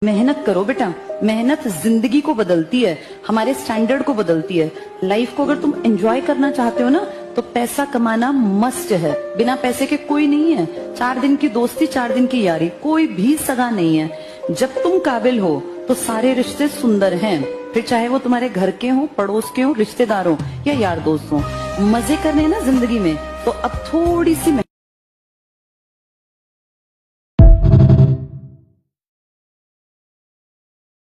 मेहनत करो बेटा, मेहनत जिंदगी को बदलती है, हमारे स्टैंडर्ड को बदलती है। लाइफ को अगर तुम एंजॉय करना चाहते हो ना तो पैसा कमाना मस्ट है। बिना पैसे के कोई नहीं है। 4 दिन की दोस्ती 4 दिन की यारी, कोई भी सगा नहीं है। जब तुम काबिल हो तो सारे रिश्ते सुंदर हैं, फिर चाहे वो तुम्हारे घर के हो, पड़ोस के हो, रिश्तेदार हो या यार दोस्त हो। मजे करने ना जिंदगी में तो अब थोड़ी सी